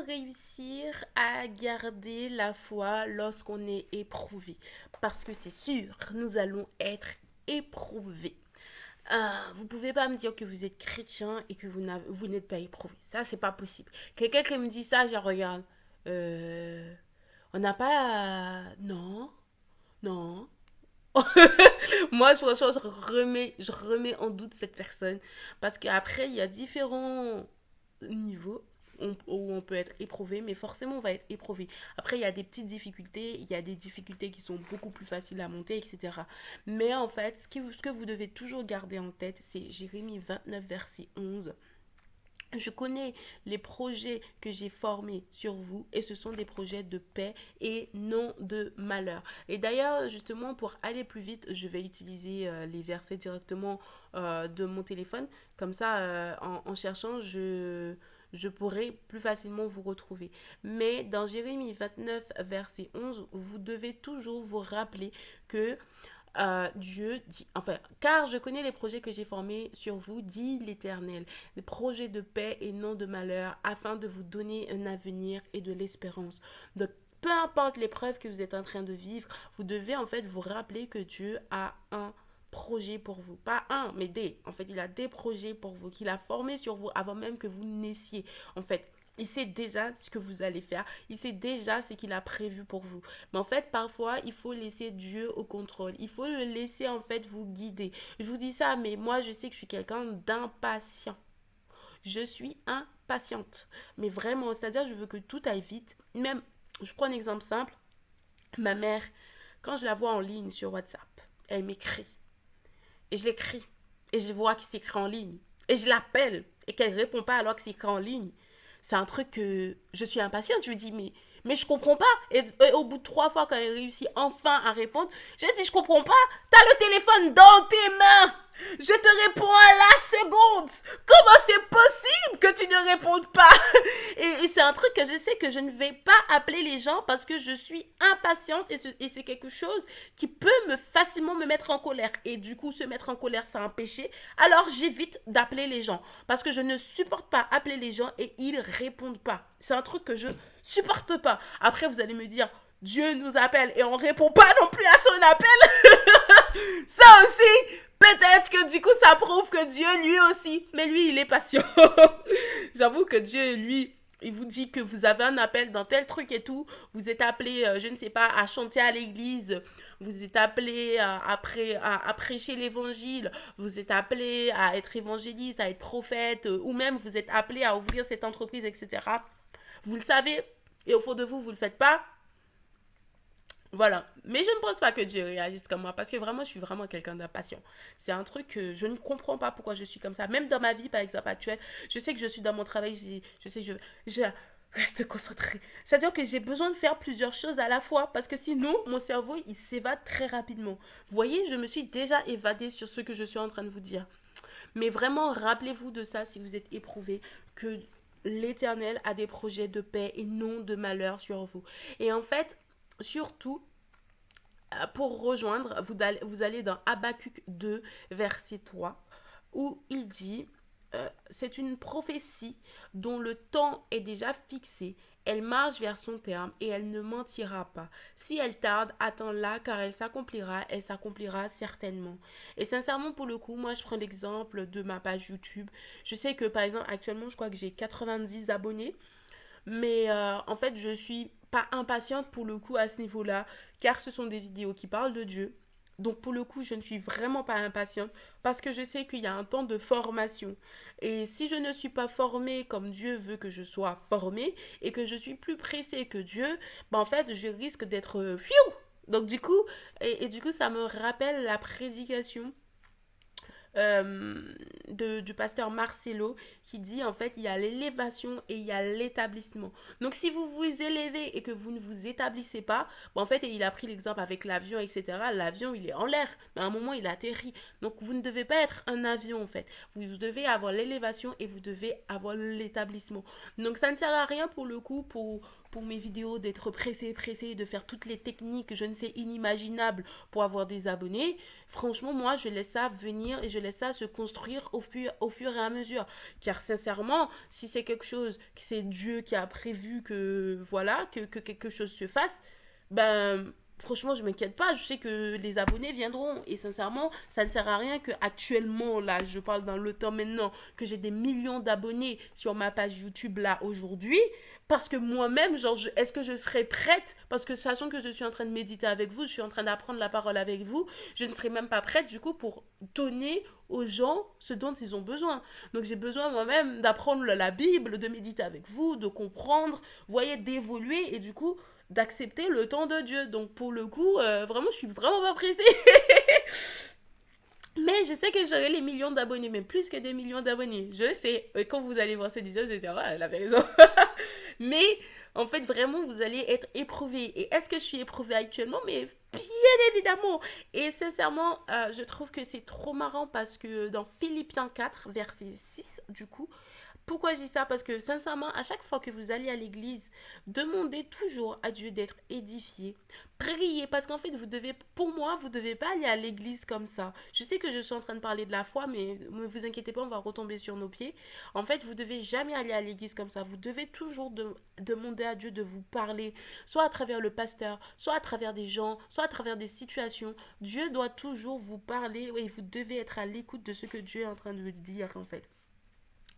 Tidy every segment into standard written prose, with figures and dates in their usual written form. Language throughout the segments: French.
réussir à garder la foi lorsqu'on est éprouvé? Parce que c'est sûr, nous allons être éprouvés. Vous pouvez pas me dire que vous êtes chrétien et que vous n'êtes pas éprouvé. Ça, c'est pas possible. Quelqu'un qui me dit ça, je regarde. Euh, on n'a pas... Non, non. Moi, franchement, je remets en doute cette personne. Parce qu'après, il y a différents niveaux où on peut être éprouvé, mais forcément, on va être éprouvé. Après, il y a des petites difficultés, il y a des difficultés qui sont beaucoup plus faciles à monter, etc. Mais en fait, ce que vous devez toujours garder en tête, c'est Jérémie 29, verset 11. Je connais les projets que j'ai formés sur vous et ce sont des projets de paix et non de malheur. Et d'ailleurs, justement, pour aller plus vite, je vais utiliser les versets directement de mon téléphone. Comme ça, en cherchant, je pourrai plus facilement vous retrouver. Mais dans Jérémie 29, verset 11, vous devez toujours vous rappeler que Dieu dit, enfin, car je connais les projets que j'ai formés sur vous, dit l'Éternel, des projets de paix et non de malheur, afin de vous donner un avenir et de l'espérance. Donc, peu importe l'épreuve que vous êtes en train de vivre, vous devez en fait vous rappeler que Dieu a un projet pour vous. Pas un, mais des. En fait, il a des projets pour vous, qu'il a formés sur vous avant même que vous naissiez. En fait, il sait déjà ce que vous allez faire. Il sait déjà ce qu'il a prévu pour vous. Mais en fait, parfois, il faut laisser Dieu au contrôle. Il faut le laisser, en fait, vous guider. Je vous dis ça, mais moi, je sais que je suis quelqu'un d'impatient. Je suis impatiente. Mais vraiment, c'est-à-dire, je veux que tout aille vite. Même, je prends un exemple simple. Ma mère, quand je la vois en ligne sur WhatsApp, elle m'écrit. Et je l'écris. Et je vois qu'il s'écrit en ligne. Et je l'appelle. Et qu'elle ne répond pas alors que c'est écrit en ligne. C'est un truc que je suis impatiente. Je lui dis, mais je comprends pas. Et au bout de 3 fois, quand elle réussit enfin à répondre, je lui dis, je comprends pas. T'as le téléphone dans tes mains. Je te réponds à la seconde. Comment c'est possible que tu ne répondes pas? Et c'est un truc que je sais que je ne vais pas appeler les gens parce que je suis impatiente et c'est quelque chose qui peut facilement me mettre en colère. Et du coup, se mettre en colère, c'est un péché. Alors j'évite d'appeler les gens parce que je ne supporte pas appeler les gens et ils répondent pas. C'est un truc que je supporte pas. Après, vous allez me dire, Dieu nous appelle et on répond pas non plus à son appel. Ça aussi, peut-être que du coup, ça prouve que Dieu, lui aussi, mais lui, il est patient. J'avoue que Dieu, lui, il vous dit que vous avez un appel dans tel truc et tout, vous êtes appelé, je ne sais pas, à chanter à l'église, vous êtes appelé à prêcher l'évangile, vous êtes appelé à être évangéliste, à être prophète, ou même vous êtes appelé à ouvrir cette entreprise, etc. Vous le savez, et au fond de vous, vous ne le faites pas. Voilà. Mais je ne pense pas que Dieu réagisse comme moi parce que vraiment, je suis vraiment quelqu'un d'impatient. C'est un truc que je ne comprends pas pourquoi je suis comme ça. Même dans ma vie, par exemple, actuelle, je sais que je suis dans mon travail, je sais, je reste concentrée. C'est-à-dire que j'ai besoin de faire plusieurs choses à la fois parce que sinon, mon cerveau, il s'évade très rapidement. Vous voyez, je me suis déjà évadée sur ce que je suis en train de vous dire. Mais vraiment, rappelez-vous de ça si vous êtes éprouvé, que l'Éternel a des projets de paix et non de malheur sur vous. Et en fait, surtout, pour rejoindre, vous allez dans Habakkuk 2, verset 3, où il dit, c'est une prophétie dont le temps est déjà fixé. Elle marche vers son terme et elle ne mentira pas. Si elle tarde, attends-la car elle s'accomplira certainement. Et sincèrement, pour le coup, moi je prends l'exemple de ma page YouTube. Je sais que par exemple, actuellement, je crois que j'ai 90 abonnés. Mais en fait, je suis pas impatiente pour le coup à ce niveau-là, car ce sont des vidéos qui parlent de Dieu. Donc pour le coup, je ne suis vraiment pas impatiente parce que je sais qu'il y a un temps de formation. Et si je ne suis pas formée comme Dieu veut que je sois formée et que je suis plus pressée que Dieu, ben en fait, je risque d'être fiou. Donc du coup, et du coup, ça me rappelle la prédication du pasteur Marcelo qui dit en fait il y a l'élévation et il y a l'établissement. Donc si vous vous élevez et que vous ne vous établissez pas, bon, en fait, et il a pris l'exemple avec l'avion, etc. L'avion, il est en l'air, mais à un moment, il atterrit. Donc vous ne devez pas être un avion en fait. Vous devez avoir l'élévation et vous devez avoir l'établissement. Donc ça ne sert à rien pour le coup pour mes vidéos d'être pressé, de faire toutes les techniques, je ne sais, inimaginables pour avoir des abonnés. Franchement, moi, je laisse ça venir et je laisse ça se construire au fur et à mesure. Car sincèrement, si c'est quelque chose, que c'est Dieu qui a prévu que, voilà, que quelque chose se fasse, ben, franchement, je m'inquiète pas. Je sais que les abonnés viendront. Et sincèrement, ça ne sert à rien que actuellement, là, je parle dans le temps maintenant, que j'ai des millions d'abonnés sur ma page YouTube là aujourd'hui. Parce que moi-même, genre, est-ce que je serais prête? Parce que sachant que je suis en train de méditer avec vous, je suis en train d'apprendre la parole avec vous, je ne serais même pas prête du coup pour donner aux gens ce dont ils ont besoin. Donc j'ai besoin moi-même d'apprendre la Bible, de méditer avec vous, de comprendre, vous voyez, d'évoluer et du coup d'accepter le temps de Dieu. Donc pour le coup, vraiment, je suis vraiment pas pressée. Mais je sais que j'aurai les millions d'abonnés, même plus que des millions d'abonnés. Je sais. Et quand vous allez voir cette vidéo, vous allez dire, ah, elle avait raison. Mais en fait, vraiment, vous allez être éprouvé. Et est-ce que je suis éprouvée actuellement? Mais bien évidemment. Et sincèrement, je trouve que c'est trop marrant parce que dans Philippiens 4, verset 6, du coup, pourquoi je dis ça? Parce que sincèrement, à chaque fois que vous allez à l'église, demandez toujours à Dieu d'être édifié. Priez, parce qu'en fait, vous devez, pour moi, vous ne devez pas aller à l'église comme ça. Je sais que je suis en train de parler de la foi, mais ne vous inquiétez pas, on va retomber sur nos pieds. En fait, vous devez jamais aller à l'église comme ça. Vous devez toujours demander à Dieu de vous parler, soit à travers le pasteur, soit à travers des gens, soit à travers des situations. Dieu doit toujours vous parler et vous devez être à l'écoute de ce que Dieu est en train de vous dire, en fait.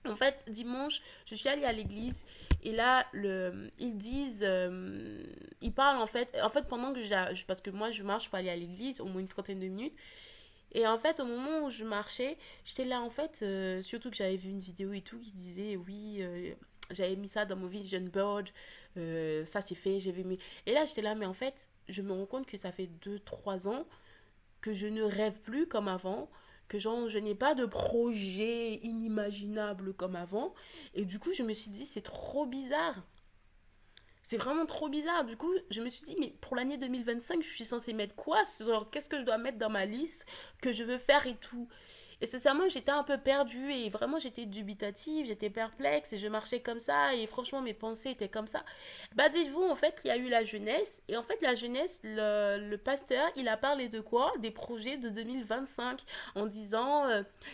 En fait, dimanche, je suis allée à l'église et là, ils disent, ils parlent en fait pendant que parce que moi je marche pour aller à l'église, au moins une trentaine de minutes. Et en fait, au moment où je marchais, j'étais là en fait, surtout que j'avais vu une vidéo et tout qui disait, oui, j'avais mis ça dans mon vision board, ça c'est fait, j'ai vu mes... Et là, j'étais là, mais en fait, je me rends compte que ça fait 2 3 ans que je ne rêve plus comme avant, que genre, je n'ai pas de projet inimaginable comme avant. Et du coup, je me suis dit, c'est trop bizarre. C'est vraiment trop bizarre. Du coup, je me suis dit, mais pour l'année 2025 je suis censée mettre quoi? Genre, qu'est-ce que je dois mettre dans ma liste que je veux faire et tout? Et sincèrement, j'étais un peu perdue et vraiment, j'étais dubitative, j'étais perplexe et je marchais comme ça et franchement, mes pensées étaient comme ça. Bah, dites-vous, en fait, il y a eu la jeunesse et en fait, la jeunesse, le pasteur, il a parlé de quoi? Des projets de 2025 en disant,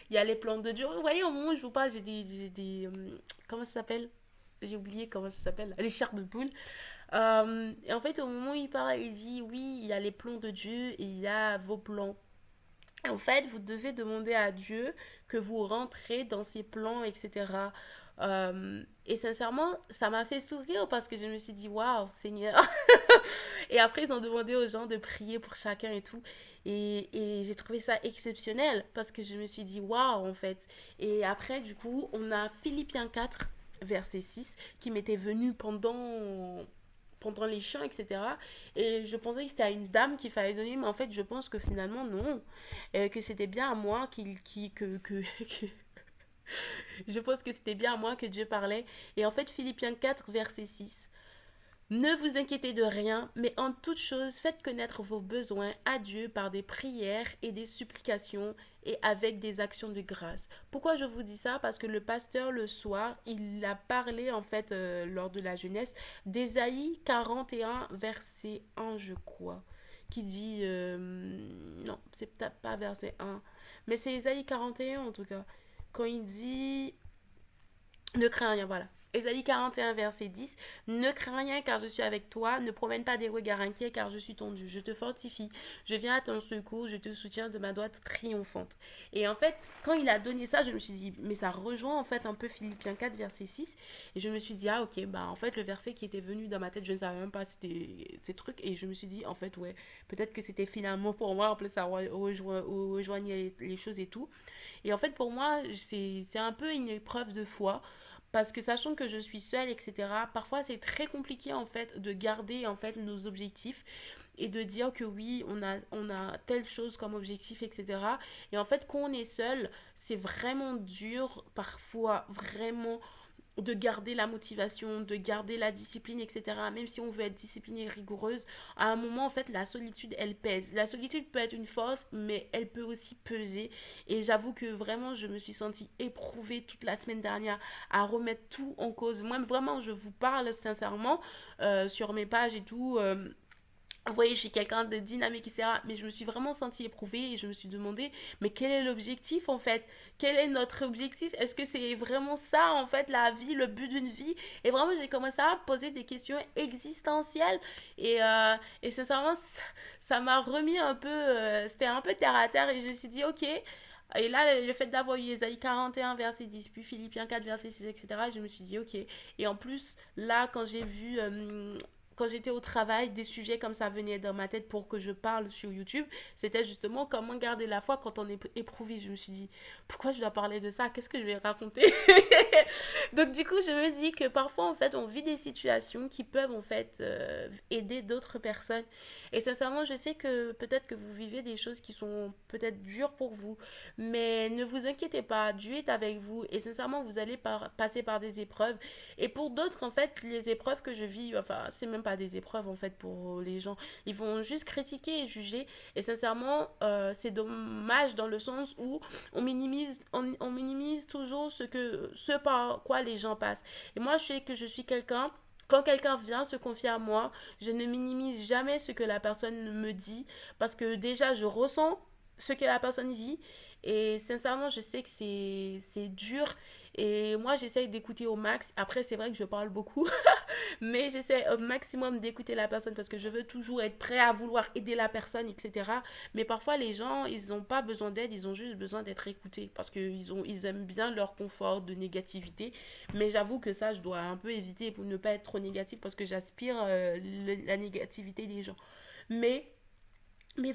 il y a les plans de Dieu. Vous voyez, au moment où je vous parle, comment ça s'appelle? J'ai oublié comment ça s'appelle, les chars de poule. Et en fait, au moment où il parle, il dit oui, il y a les plans de Dieu et il y a vos plans. En fait, vous devez demander à Dieu que vous rentrez dans ses plans, etc. Et sincèrement, ça m'a fait sourire parce que je me suis dit, waouh, Seigneur. Et après, ils ont demandé aux gens de prier pour chacun et tout. Et j'ai trouvé ça exceptionnel parce que je me suis dit, waouh, en fait. Et après, du coup, on a Philippiens 4 verset 6 qui m'était venu pendant les chants, etc. Et je pensais que c'était à une dame qu'il fallait donner, mais en fait, je pense que finalement, non. Que c'était bien à moi je pense que c'était bien à moi que Dieu parlait. Et en fait, Philippiens 4, verset 6. Ne vous inquiétez de rien, mais en toute chose, faites connaître vos besoins à Dieu par des prières et des supplications et avec des actions de grâce. Pourquoi je vous dis ça? Parce que le pasteur, le soir, il a parlé, en fait, lors de la jeunesse, d'Ésaïe 41, verset 1, je crois, qui dit... non, c'est peut-être pas verset 1, mais c'est Ésaïe 41, en tout cas, quand il dit... Ne crains rien, voilà. Ésaïe 41, verset 10. Ne crains rien car je suis avec toi. Ne promène pas des regards inquiets car je suis ton Dieu. Je te fortifie. Je viens à ton secours. Je te soutiens de ma droite triomphante. Et en fait, quand il a donné ça, je me suis dit, mais ça rejoint en fait un peu Philippiens 4, verset 6. Et je me suis dit, ah ok, bah en fait, le verset qui était venu dans ma tête, je ne savais même pas c'était ces trucs. Et je me suis dit, en fait, ouais, peut-être que c'était finalement pour moi. En plus, ça rejoignait les choses et tout. Et en fait, pour moi, c'est un peu une épreuve de foi. Parce que sachant que je suis seule, etc., parfois c'est très compliqué en fait de garder en fait nos objectifs et de dire que oui, on a telle chose comme objectif, etc. Et en fait, quand on est seul, c'est vraiment dur, parfois vraiment de garder la motivation, de garder la discipline, etc. Même si on veut être disciplinée et rigoureuse, à un moment, en fait, la solitude, elle pèse. La solitude peut être une force, mais elle peut aussi peser. Et j'avoue que vraiment, je me suis sentie éprouvée toute la semaine dernière à remettre tout en cause. Moi, vraiment, je vous parle sincèrement sur mes pages et tout. Vous voyez, je suis quelqu'un de dynamique, etc. Mais je me suis vraiment sentie éprouvée et je me suis demandé, mais quel est l'objectif en fait? Quel est notre objectif? Est-ce que c'est vraiment ça en fait, la vie, le but d'une vie? Et vraiment, j'ai commencé à me poser des questions existentielles et sincèrement, ça m'a remis un peu, c'était un peu terre à terre et je me suis dit, ok. Et là, le fait d'avoir eu Ésaïe 41, verset 10, puis Philippiens 4, verset 6, etc., je me suis dit, ok. Et en plus, là, quand j'ai vu quand j'étais au travail, des sujets comme ça venaient dans ma tête pour que je parle sur YouTube. C'était justement comment garder la foi quand on est éprouvé. Je me suis dit, pourquoi je dois parler de ça? Qu'est-ce que je vais raconter? Donc du coup, je me dis que parfois, en fait, on vit des situations qui peuvent, en fait, aider d'autres personnes. Et sincèrement, je sais que peut-être que vous vivez des choses qui sont peut-être dures pour vous. Mais ne vous inquiétez pas, Dieu est avec vous. Et sincèrement, vous allez passer par des épreuves. Et pour d'autres, en fait, les épreuves que je vis, enfin, c'est même pas des épreuves, en fait, pour les gens. Ils vont juste critiquer et juger. Et sincèrement, c'est dommage dans le sens où on minimise toujours ce par quoi les gens passent. Et moi, je sais que je suis quelqu'un. Quand quelqu'un vient se confier à moi, je ne minimise jamais ce que la personne me dit parce que déjà, je ressens ce que la personne dit et sincèrement, je sais que c'est dur et moi, j'essaye d'écouter au max. Après, c'est vrai que je parle beaucoup, mais j'essaie au maximum d'écouter la personne parce que je veux toujours être prêt à vouloir aider la personne, etc. Mais parfois, les gens, ils n'ont pas besoin d'aide, ils ont juste besoin d'être écoutés parce ils aiment bien leur confort de négativité. Mais j'avoue que ça, je dois un peu éviter pour ne pas être trop négatif parce que j'aspire la négativité des gens. Mais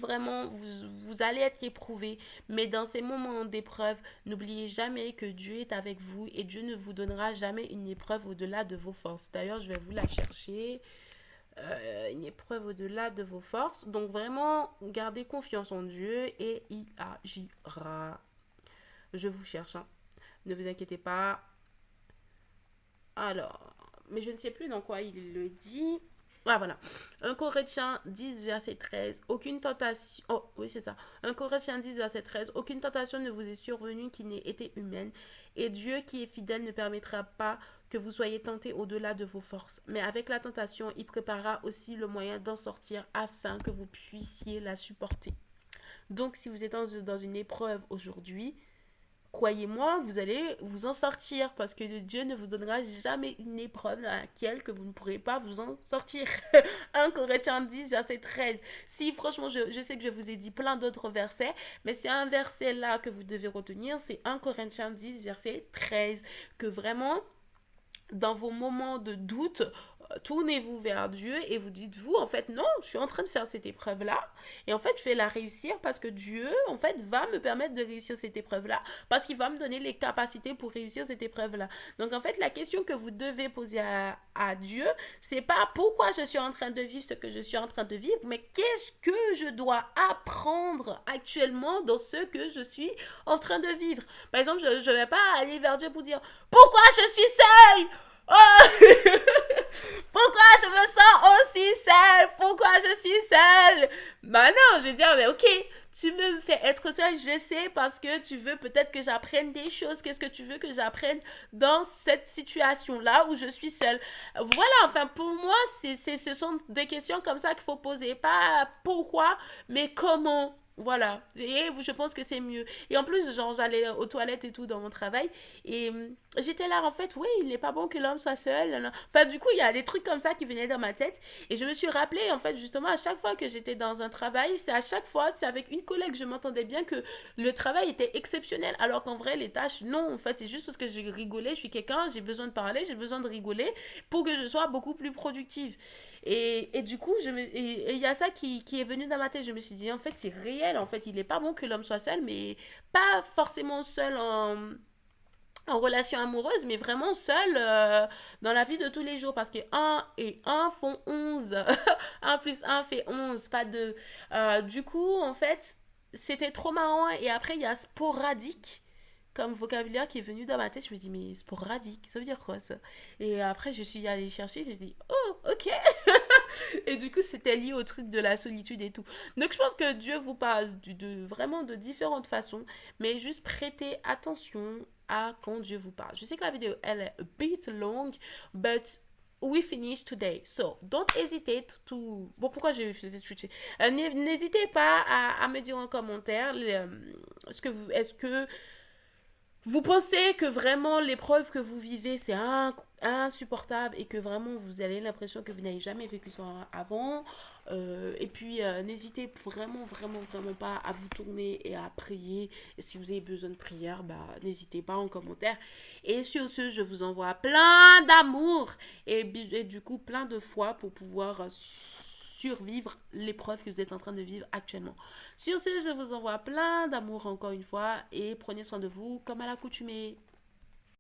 vraiment, vous allez être éprouvé. Mais dans ces moments d'épreuve, n'oubliez jamais que Dieu est avec vous et Dieu ne vous donnera jamais une épreuve au-delà de vos forces. D'ailleurs, je vais vous la chercher. Une épreuve au-delà de vos forces. Donc vraiment, gardez confiance en Dieu et il agira. Je vous cherche, hein. Ne vous inquiétez pas. Alors, mais je ne sais plus dans quoi il le dit. Ah voilà. 1 Corinthiens 10, verset 13. Aucune tentation. Oh, oui, c'est ça. 1 Corinthiens 10, verset 13. Aucune tentation ne vous est survenue qui n'ait été humaine. Et Dieu qui est fidèle ne permettra pas que vous soyez tentés au-delà de vos forces. Mais avec la tentation, il préparera aussi le moyen d'en sortir afin que vous puissiez la supporter. Donc, si vous êtes dans une épreuve aujourd'hui, croyez-moi, vous allez vous en sortir parce que Dieu ne vous donnera jamais une épreuve dans laquelle que vous ne pourrez pas vous en sortir. 1 Corinthiens 10, verset 13. Si franchement, je sais que je vous ai dit plein d'autres versets, mais c'est un verset là que vous devez retenir, c'est 1 Corinthiens 10, verset 13, que vraiment dans vos moments de doute, tournez-vous vers Dieu et vous dites-vous, en fait, non, je suis en train de faire cette épreuve-là et en fait, je vais la réussir parce que Dieu, en fait, va me permettre de réussir cette épreuve-là parce qu'il va me donner les capacités pour réussir cette épreuve-là. Donc, en fait, la question que vous devez poser à Dieu, c'est pas pourquoi je suis en train de vivre ce que je suis en train de vivre, mais qu'est-ce que je dois apprendre actuellement dans ce que je suis en train de vivre. Par exemple, je ne vais pas aller vers Dieu pour dire pourquoi je suis seule. Oh pourquoi je me sens aussi seule? Pourquoi je suis seule? Bah non, je vais dire, mais ok, tu me fais être seule, je sais, parce que tu veux peut-être que j'apprenne des choses. Qu'est-ce que tu veux que j'apprenne dans cette situation-là où je suis seule? Voilà, enfin, pour moi, ce sont des questions comme ça qu'il faut poser. Pas pourquoi, mais comment. Voilà, et je pense que c'est mieux. Et en plus, genre, j'allais aux toilettes et tout dans mon travail, et j'étais là, en fait, oui, il n'est pas bon que l'homme soit seul. Nan, nan. Enfin, du coup, il y a des trucs comme ça qui venaient dans ma tête, et je me suis rappelé, en fait, justement, à chaque fois que j'étais dans un travail, c'est à chaque fois, c'est avec une collègue, je m'entendais bien que le travail était exceptionnel, alors qu'en vrai, les tâches, non, en fait, c'est juste parce que j'ai rigolé, je suis quelqu'un, j'ai besoin de parler, j'ai besoin de rigoler pour que je sois beaucoup plus productive. Et du coup, il y a ça qui est venu dans ma tête. Je me suis dit, en fait, c'est réel. En fait, il n'est pas bon que l'homme soit seul, mais pas forcément seul en relation amoureuse, mais vraiment seul dans la vie de tous les jours. Parce que un et un font 11. Un plus un fait 11, pas 2. Du coup, en fait, c'était trop marrant. Et après, il y a sporadique. comme vocabulaire qui est venu dans ma tête. Je me dis, mais sporadique, ça veut dire quoi ça? Et après, je suis allée chercher, j'ai dit, oh, ok. Et du coup, c'était lié au truc de la solitude et tout. Donc, je pense que Dieu vous parle vraiment de différentes façons, mais juste prêtez attention à quand Dieu vous parle. Je sais que la vidéo, elle est a bit long, but we finish today. So, don't hesitate to... Bon, pourquoi j'ai switché? N'hésitez pas à me dire en commentaire est-ce que vous pensez que vraiment l'épreuve que vous vivez, c'est insupportable et que vraiment vous avez l'impression que vous n'avez jamais vécu ça avant. Et puis, n'hésitez vraiment, vraiment, vraiment pas à vous tourner et à prier. Et si vous avez besoin de prière, bah, n'hésitez pas en commentaire. Et sur ce, je vous envoie plein d'amour et du coup plein de foi pour pouvoir survivre l'épreuve que vous êtes en train de vivre actuellement. Sur ce, je vous envoie plein d'amour encore une fois et prenez soin de vous comme à l'accoutumée.